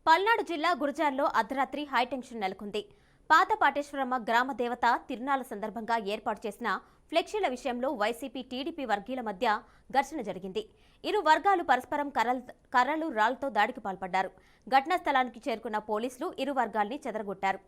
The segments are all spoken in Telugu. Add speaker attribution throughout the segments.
Speaker 1: పల్నాడు జిల్లా గురజాల్లో అర్ధరాత్రి హైటెన్షన్ నెలకొంది. పాత పాటేశ్వరమ్మ గ్రామ దేవత తిరునాళ్ల సందర్భంగా ఏర్పాటు చేసిన ఫ్లెక్సీల విషయంలో వైసీపీ టీడీపీ వర్గీయుల మధ్య ఘర్షణ జరిగింది. ఇరు వర్గాలు పరస్పరం కర్రలు రాళ్లతో దాడికి పాల్పడ్డారు. ఘటనా స్థలానికి చేరుకున్న పోలీసులు ఇరు వర్గాల్ని చెదరగొట్టారు.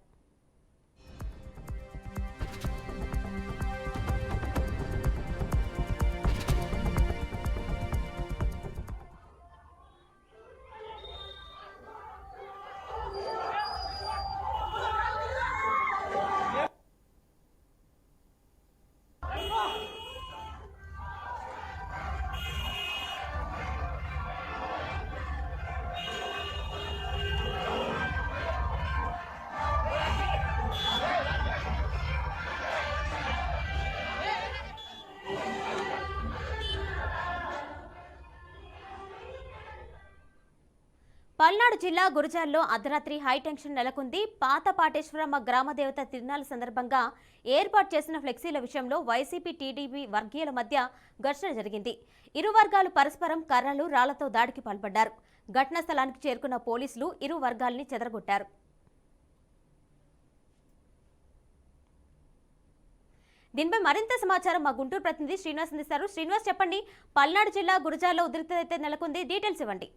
Speaker 1: పల్నాడు జిల్లా గురజాల్లో అర్ధరాత్రి హైటెన్షన్ నెలకొంది. పాత పాటేశ్వరమ్మ గ్రామ దేవత తిరునాళ్ల సందర్భంగా ఏర్పాటు చేసిన ఫ్లెక్సీల విషయంలో వైసీపీ టీడీపీ వర్గీయుల మధ్య ఘర్షణ జరిగింది. ఇరు వర్గాలు పరస్పరం కర్రలు రాళ్లతో దాడికి పాల్పడ్డారు. ఘటనా స్థలానికి చేరుకున్న పోలీసులు ఇరు వర్గాల్ని చెదరగొట్టారు. దీనిపై మరింత సమాచారం మా గుంటూరు ప్రతినిధి శ్రీనివాస్ అందిస్తారు. శ్రీనివాస్, చెప్పండి, పల్నాడు జిల్లా గురజాల్లో ఉద్రిక్తత నెలకొంది, డీటెయిల్స్ ఇవ్వండి.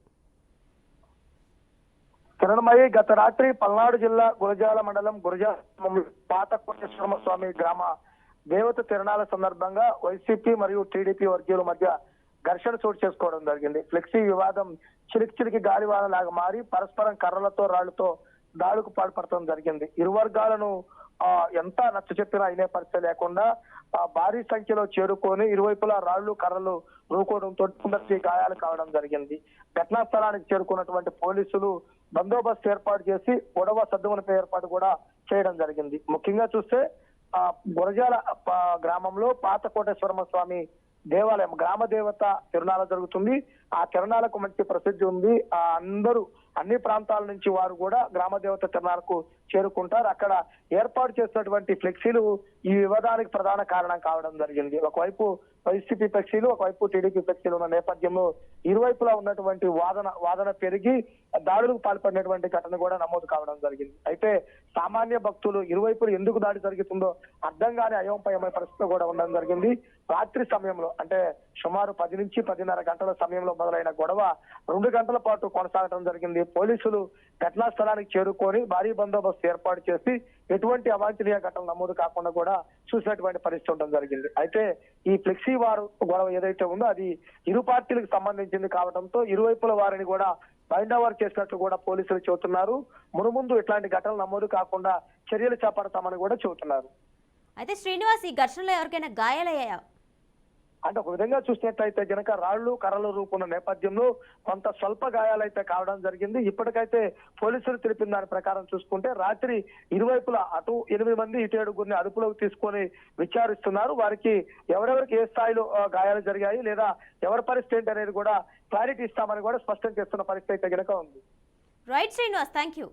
Speaker 2: కిరణమయ్యి గత రాత్రి పల్నాడు జిల్లా గురజాల మండలం గురజాల పాత కోటేశ్వర స్వామి గ్రామ దేవత తిరునాళ్ల సందర్భంగా వైసీపీ మరియు టీడీపీ వర్గీయుల మధ్య ఘర్షణ చోటు చేసుకోవడం జరిగింది. ఫ్లెక్సీ వివాదం చిలికి గాలివానలాగా మారి పరస్పరం కర్రలతో రాళ్లతో దాడుకు పాల్పడటం జరిగింది. ఇరు వర్గాలను ఎంత నచ్చ చెప్పినా అయినే పరిస్థితి లేకుండా భారీ సంఖ్యలో చేరుకొని ఇరువైపులా రాళ్లు కర్రలు రూకోవడంతో కొందరికి గాయాలు కావడం జరిగింది. ఘటనా స్థలానికి చేరుకున్నటువంటి పోలీసులు బందోబస్తు ఏర్పాటు చేసి గొడవ సద్దుమనిపై ఏర్పాటు కూడా చేయడం జరిగింది. ముఖ్యంగా చూస్తే గురజాల గ్రామంలో పాత కోటేశ్వరమ్మ స్వామి దేవాలయం గ్రామ దేవత తిరునాళ జరుగుతుంది. ఆ తిరునాళ్లకు మంచి ప్రసిద్ధి ఉంది. అందరూ అన్ని ప్రాంతాల నుంచి వారు కూడా గ్రామ దేవత తిరునాళ్లకు చేరుకుంటారు. అక్కడ ఏర్పాటు చేసినటువంటి ఫ్లెక్సీలు ఈ వివాదానికి ప్రధాన కారణం కావడం జరిగింది. ఒకవైపు వైసీపీ ఫ్లెక్సీలు, ఒకవైపు టీడీపీ ఫ్లెక్సీలు ఉన్న నేపథ్యంలో ఇరువైపులా ఉన్నటువంటి వాదన పెరిగి దాడులకు పాల్పడినటువంటి ఘటన కూడా నమోదు కావడం జరిగింది. అయితే సామాన్య భక్తులు ఇరువైపులు ఎందుకు దాడి జరుగుతుందో అర్థం కాని అయోమయ పరిస్థితి కూడా ఉండడం జరిగింది. రాత్రి సమయంలో అంటే సుమారు 10 నుంచి 10:30 గంటల సమయంలో మొదలైన గొడవ 2 గంటల పాటు కొనసాగడం జరిగింది. పోలీసులు ఘటనా స్థలానికి చేరుకొని భారీ బందోబస్తు ఏర్పాటు చేసి ఎటువంటి అవాంఛనీయ ఘటనలు నమోదు కాకుండా కూడా చూసినటువంటి పరిస్థితి ఉండడం జరిగింది. అయితే ఈ ఫ్లెక్సీ వారు గొడవ ఏదైతే ఉందో అది ఇరు పార్టీలకు సంబంధించింది కావడంతో ఇరువైపుల వారిని కూడా బైండ్ ఓవర్ చేసినట్లు కూడా పోలీసులు చెబుతున్నారు. మునుముందు ఇట్లాంటి ఘటనలు నమోదు కాకుండా చర్యలు చేపడతామని కూడా చెబుతున్నారు.
Speaker 1: అయితే శ్రీనివాస్, ఈ ఘర్షణలో ఎవరికైనా గాయాలయ్యాయా?
Speaker 2: అంటే ఒక విధంగా చూసినట్లయితే గనక రాళ్లు కర్రలు రూపున్న నేపథ్యంలో కొంత స్వల్ప గాయాలైతే కావడం జరిగింది. ఇప్పటికైతే పోలీసులు తెలిపిన దాని ప్రకారం చూసుకుంటే రాత్రి ఇరువైపులా అటు 8 మంది ఇటు 7 అదుపులోకి తీసుకొని విచారిస్తున్నారు. వారికి ఎవరెవరికి ఏ స్థాయిలో గాయాలు జరిగాయి లేదా ఎవరి పరిస్థితి ఏంటి అనేది కూడా క్లారిటీ ఇస్తామని కూడా స్పష్టం చేస్తున్న పరిస్థితి అయితే గనక ఉంది.
Speaker 1: Right Srinivas, thank you.